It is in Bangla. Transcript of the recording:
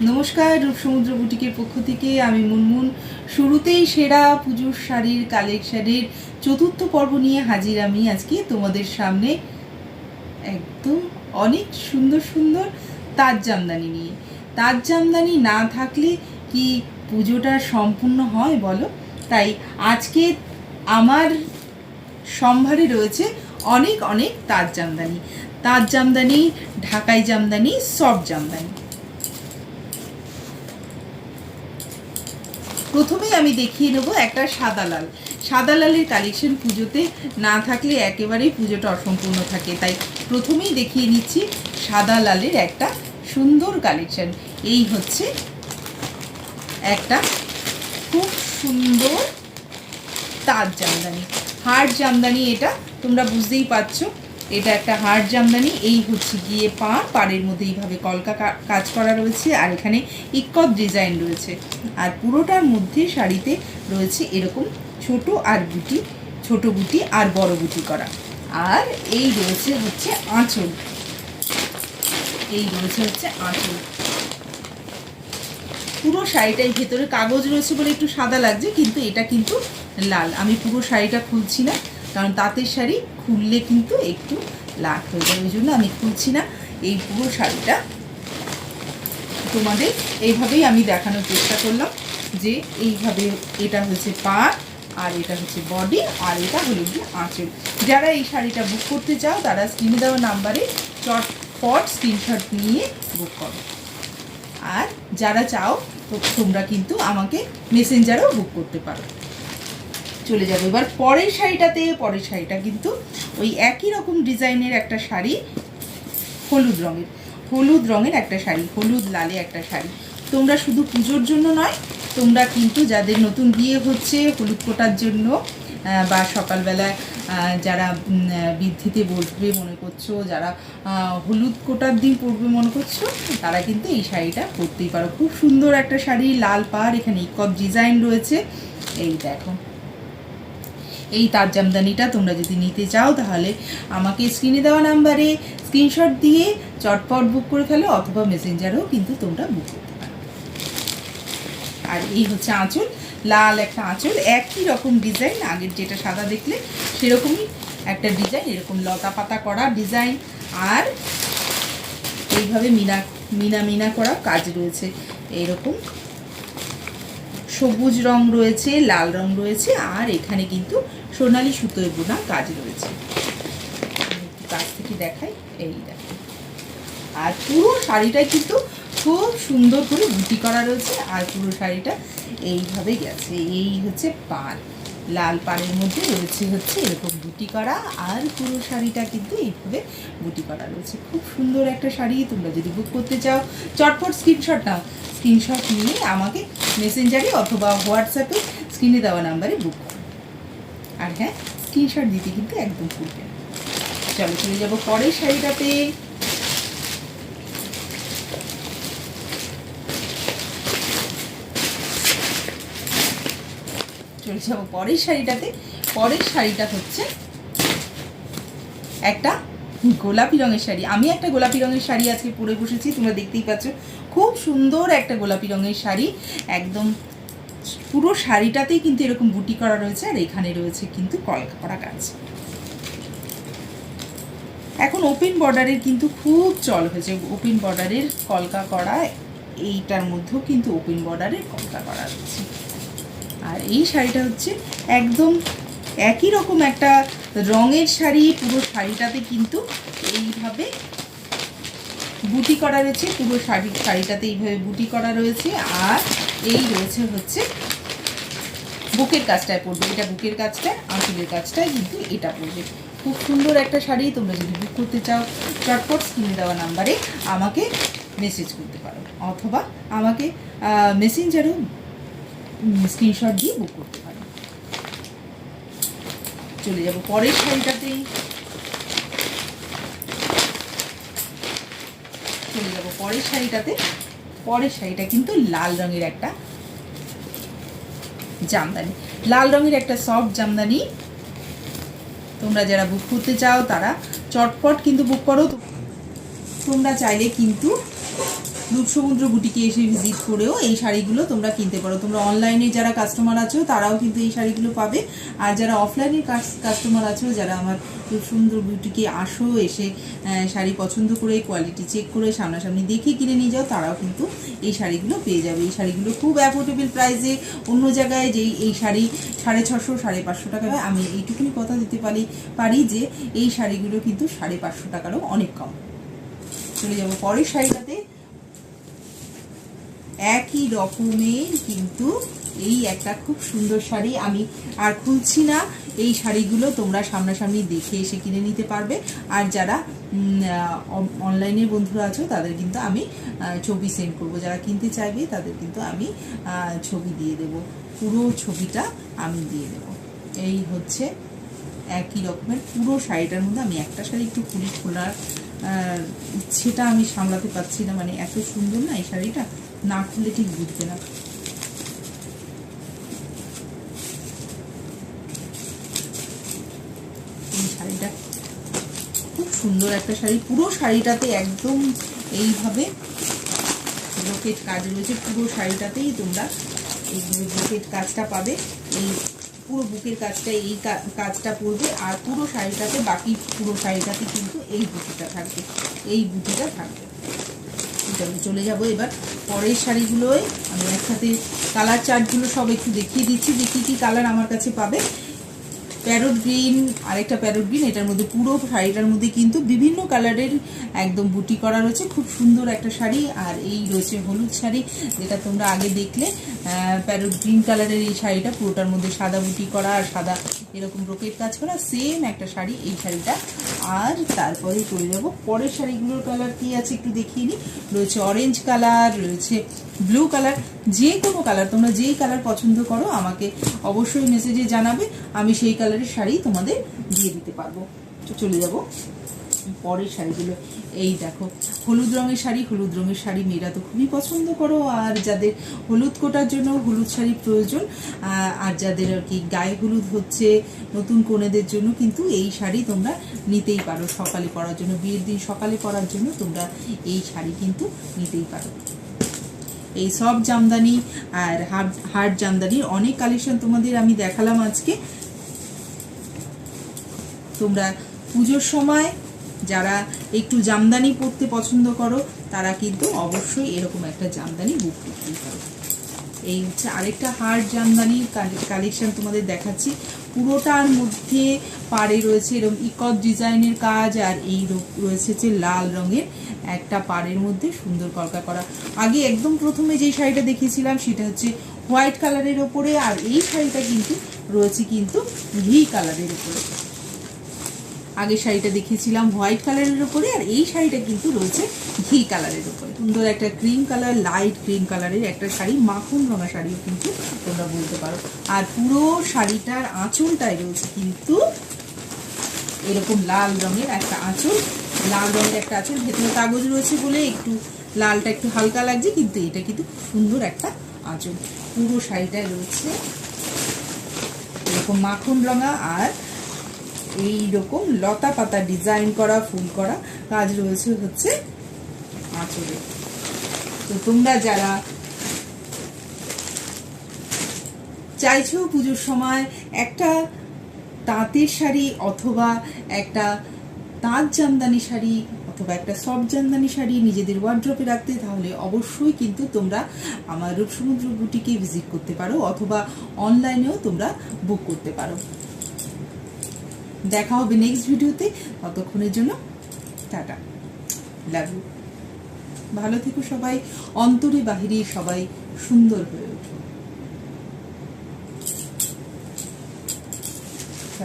নমস্কার, রূপসমুদ্র বুটিকের পক্ষ থেকে আমি মুনমুন। শুরুতেই সেরা পুজোর শাড়ির কালেকশানের চতুর্থ পর্ব নিয়ে হাজির আমি আজকে তোমাদের সামনে। একদম অনেক সুন্দর সুন্দর তাজ জামদানি নিয়ে। তাজ জামদানি না থাকলে কি পুজোটা সম্পূর্ণ হয় বলো? তাই আজকে আমার সম্ভারে রয়েছে অনেক অনেক তাজ জামদানি, ঢাকাই জামদানি, সফট জামদানি। প্রথমেই আমি দেখিয়ে নেবো একটা সাদা লালের কালেকশন। পুজোতে না থাকলে একেবারেই পুজোটা অসম্পূর্ণ থাকে, তাই প্রথমেই দেখিয়ে নিচ্ছি সাদা লালের একটা সুন্দর কালেকশন। এই হচ্ছে একটা খুব সুন্দর তাজ জামদানি, হার্ড জামদানি। এটা তোমরা বুঝতেই পারছো, এটা একটা হার্ড জামদানি। এই হচ্ছে গিয়ে পাড়ের মধ্যে এইভাবে কলকা কাজ করা রয়েছে, আর এখানে ইক্কত ডিজাইন রয়েছে। আর পুরোটার মধ্যে শাড়িতে রয়েছে এরকম ছোট বুটি আর বড় বুটি করা। আর এই রয়েছে হচ্ছে আঁচল, পুরো শাড়িটার ভেতরে কাগজ রয়েছে বলে একটু সাদা লাগছে, কিন্তু এটা কিন্তু লাল। আমি পুরো শাড়িটা খুলছি না, কারণ তাঁতের শাড়ি খুললে কিন্তু একটু লাল হয়ে যায়, ওই জন্য আমি খুলছি না। এই পুরো শাড়িটা তোমাদের এইভাবেই আমি দেখানোর চেষ্টা করলাম, যে এইভাবে এটা হচ্ছে পাড়, আর এটা হচ্ছে বডি, আর এটা হলো গিয়ে আঁচল। যারা এই শাড়িটা বুক করতে চাও তারা স্ক্রিনে দেওয়া নাম্বারে চটপট স্ক্রিনশট নিয়ে বুক করো। আর যারা চাও তোমরা কিন্তু আমাকে মেসেঞ্জারেও বুক করতে পারো। চলে যাবো এবার পরের শাড়িটাতে। পরের শাড়িটা কিন্তু ওই একই রকম ডিজাইনের একটা শাড়ি, হলুদ রঙের একটা শাড়ি, হলুদ লালে একটা শাড়ি। তোমরা শুধু পুজোর জন্য নয়, তোমরা কিন্তু যাদের নতুন বিয়ে হচ্ছে হলুদ কোটার জন্য, বা সকালবেলায় যারা বৃদ্ধিতে বসবে মনে করছো, যারা হলুদ কোটার দিন পরবে মনে করছো, তারা কিন্তু এই শাড়িটা পরতেই পারো। খুব সুন্দর একটা শাড়ি, লাল পাড়, এখানে ইকত ডিজাইন রয়েছে। এই দেখো, এই তাজ জামদানিটা তোমরা যদি নিতে চাও তাহলে আমাকে স্ক্রিনে দেওয়া নাম্বারে স্ক্রিনশট দিয়ে চটপট বুক করে ফেলো, অথবা মেসেঞ্জারেও কিন্তু তোমরা বুক করতে পারো। আর এই হচ্ছে আঁচল, লাল একটা আঁচল, একই রকম ডিজাইন, আগের যেটা সাদা দেখলে সেরকমই একটা ডিজাইন, এরকম লতা পাতা করা ডিজাইন। আর এইভাবে মিনা করা কাজ রয়েছে, এরকম সবুজ রং রয়েছে, লাল রং রয়েছে, আর এখানে কিন্তু সোনালি সুতোয় বোনা কাজ রয়েছে। কাছ থেকে দেখাই, এই দেখো। আর পুরো শাড়িটাই কিন্তু খুব সুন্দর করে বুটি করা রয়েছে, আর পুরো শাড়িটা এইভাবে গেছে। এই হচ্ছে পাড়, লাল পাড়ের মধ্যে রয়েছে হচ্ছে এরকম বুটি করা, আর পুরো শাড়িটা কিন্তু এইভাবে বুটি করা রয়েছে। খুব সুন্দর একটা শাড়ি। তোমরা যদি বুক করতে চাও চটপট স্ক্রিনশট নাও, স্ক্রিনশট নিয়ে আমাকে মেসেঞ্জারে অথবা হোয়াটসঅ্যাপে স্ক্রিনে দেওয়া নাম্বারে বুক করো। আর হ্যাঁ, স্ক্রিনশট দিতে কিন্তু একদম ভুলবে না। চলো চলে যাবো পরের শাড়িটাতে। চলে যাবো পরের শাড়িটা হচ্ছে একটা গোলাপি রঙের শাড়ি। আমি একটা গোলাপি রঙের শাড়ি আজকে পরে বসেছি, তোমরা দেখতেই পাচ্ছ। খুব সুন্দর একটা গোলাপি রঙের শাড়ি, একদম পুরো শাড়িটাতেই কিন্তু এরকম বুটি করা রয়েছে, আর এখানে রয়েছে কিন্তু কলকা করা কাজ। এখন ওপেন বর্ডারের কিন্তু খুব চল হয়েছে, ওপেন বর্ডারের কলকা করা। এইটার মধ্যেও কিন্তু ওপেন বর্ডারের কলকা করা রয়েছে। আর এই শাড়িটা হচ্ছে একদম একই রকম একটা রঙের শাড়ি, পুরো শাড়িটাতে কিন্তু এইভাবে বুটি করা রয়েছে, পুরো শাড়িটাতে এইভাবে বুটি করা রয়েছে। আর এই রয়েছে হচ্ছে বুকের কাজটায় পড়বে, এটা বুকের কাজটায়, আঁচলের কাজটায় কিন্তু এটা পড়বে। খুব সুন্দর একটা শাড়ি। তোমরা যদি বুক করতে চাও চটপট স্ক্রিনে দেওয়া নাম্বারে আমাকে মেসেজ করতে পারো, অথবা আমাকে মেসেঞ্জারেও স্ক্রিনশট দিয়ে বুক করতে পারো। চলে যাব পরের শাড়িটাতে। পরের শাড়িটা কিন্তু লাল রঙের একটা জামদানি, লাল রঙের একটা সফট জামদানি। তোমরা যারা বুক করতে চাও তারা চটপট কিন্তু বুক করো। তোমরা চাইলে কিন্তু রূপসমুদ্র বুটিকে এসে ভিজিট করেও এই শাড়িগুলো তোমরা কিনতে পারো। তোমরা অনলাইনে যারা কাস্টমার আছো তারাও কিন্তু এই শাড়িগুলো পাবে, আর যারা অফলাইনের কাস্টমার আছো, যারা আমার রূপসমুদ্র বুটিকে আসো, এসে শাড়ি পছন্দ করে কোয়ালিটি চেক করে সামনাসামনি দেখে কিনে নিয়ে যাও, তারাও কিন্তু এই শাড়িগুলো পেয়ে যাবে। এই শাড়িগুলো খুব অ্যাফোর্ডেবল প্রাইসে। অন্য জায়গায় যেই এই শাড়ি 650 550 টাকা, আমি এইটুকুনি কথা দিতে পারি যে এই শাড়িগুলো কিন্তু 550 টাকারও অনেক কম। চলে যাবো পরের শাড়িটাতে। একই রকমের কিন্তু এই একটা খুব সুন্দর শাড়ি, আমি আর খুলছি না। এই শাড়িগুলো তোমরা সামনাসামনি দেখে এসে কিনে নিতে পারবে। আর যারা অনলাইনের বন্ধুরা আছো তাদের কিন্তু আমি ছবি সেন্ড করব, যারা কিনতে চাইবে তাদের কিন্তু আমি ছবি দিয়ে দেব, পুরো ছবিটা আমি দিয়ে দেব। এই হচ্ছে একই রকমের পুরো শাড়িটার মধ্যে। আমি একটা শাড়ি একটু খোলার ইচ্ছেটা আমি সামলাতে পারছি না, মানে এত সুন্দর না এই শাড়িটা, না খুলে ঠিক বুঝবে না। এই শাড়িটা খুব সুন্দর একটা শাড়ি, পুরো শাড়িটাতে একদম এইভাবে ব্রোকেট কাজ রয়েছে। পুরো শাড়িটাতেই তোমরা এই ব্রোকেট কাজটা পাবে, এই পুরো বুকের কাজটা, এই কাজটা পড়বে। আর পুরো শাড়িটাতে, বাকি পুরো শাড়িটাতে কিন্তু এই বুটিটা থাকবে, এই বুটিটা থাকবে। চলে যাব এবার পরের শাড়িগুলোয়। আমি একসাথে কালার চার্টগুলো সব একটু দেখিয়ে দিচ্ছি যে কি কি কালার আমার কাছে পাবে। প্যারট গ্রিন, আরেকটা প্যারট গ্রিন, এটার মধ্যে পুরো শাড়িটার মধ্যে কিন্তু বিভিন্ন কালারের একদম বুটি করা রয়েছে, খুব সুন্দর একটা শাড়ি। আর এই রয়েছে হলুদ শাড়ি, যেটা তোমরা আগে দেখলে, প্যারট গ্রিন কালারের এই শাড়িটা পুরোটার মধ্যে সাদা বুটি করা আর সাদা এরকম ব্রোকেট কাজ করা, সেম একটা শাড়ি এই শাড়িটা। আর তারপরে চলে যাব পরের শাড়িগুলোর কালার কি আছে একটু দেখিয়ে নিই। রয়েছে অরেঞ্জ কালার, রয়েছে ব্লু কালার, যে কোনো কালার, তোমরা যেই কালার পছন্দ করো আমাকে অবশ্যই মেসেজে জানাবে, আমি সেই কালারের শাড়ি তোমাদের দিয়ে দিতে পারবো। চলে যাব পরের শাড়িগুলো। এই দেখো হলুদ রঙের শাড়ি। হলুদ রঙের শাড়ি মেয়েরা তো খুবই পছন্দ করো, আর যাদের হলুদ কোটার জন্য হলুদ শাড়ি প্রয়োজন, আর যাদের আর কি গায়ে হলুদ হচ্ছে নতুন কনেদের জন্য কিন্তু এই শাড়ি তোমরা নিতেই পারো। সকালে পরার জন্য, বিয়ের দিন সকালে পরার জন্য তোমরা এই শাড়ি কিন্তু নিতেই পারো। এই সব জামদানি আর হার্ড জামদানির অনেক কালেকশন তোমাদের আমি দেখালাম আজকে। তোমরা পুজোর সময় যারা একটু জামদানি পরতে পছন্দ করো তারা কিন্তু অবশ্যই এরকম একটা জামদানি বুক করতেই পারো। এই হচ্ছে আরেকটা হার্ড জামদানির কালেকশন তোমাদের দেখাচ্ছি। পুরোটার মধ্যে পাড়ে রয়েছে এরকম ইকট ডিজাইনের কাজ, আর এই রয়েছে যে লাল রঙের একটা পাড়ের মধ্যে সুন্দর কলকা করা। আগে একদম প্রথমে যে শাড়িটা দেখিয়েছিলাম সেটা হচ্ছে হোয়াইট কালারের ওপরে, আর এই শাড়িটা কিন্তু রয়েছে কিন্তু ঘি কালারের ওপরে। আগের শাড়িটা দেখিয়েছিলাম হোয়াইট কালারের উপরে, আর এই শাড়িটা কিন্তু রয়েছে ঘি কালারের উপরে। সুন্দর একটা ক্রিম কালার, লাইট ক্রিম কালারের একটা শাড়ি, মাখন রঙা শাড়িও কিন্তু তোমরা বলতে পারো। আর পুরো শাড়িটার আঁচলটায় রয়েছে কিন্তু এরকম লাল রঙের একটা আঁচল, লাল রঙের একটা আঁচল। ভেতরে কাগজ রয়েছে বলে একটু লালটা একটু হালকা লাগছে, কিন্তু এটা কিন্তু সুন্দর একটা আঁচল। পুরো শাড়িটায় রয়েছে এরকম মাখন রঙা আর এইরকম লতা পাতা ডিজাইন করা ফুল করা কাজ রয়েছে হচ্ছে আঁচলে। তো তোমরা যারা চাইছো পুজোর সময় একটা তাঁতের শাড়ি অথবা একটা তাঁত জামদানি শাড়ি অথবা একটা সফট জামদানি শাড়ি নিজেদের ওয়ার্ড্রপে রাখতে, তাহলে অবশ্যই কিন্তু তোমরা আমার রূপসমুদ্র বুটিকে ভিজিট করতে পারো, অথবা অনলাইনেও তোমরা বুক করতে পারো। দেখা হবে নেক্সট ভিডিওতে, ততক্ষণের জন্য টাটা, লাভ ইউ। ভালো থেকো সবাই, অন্তরে বাহিরে সবাই সুন্দর হয়ে ওঠো।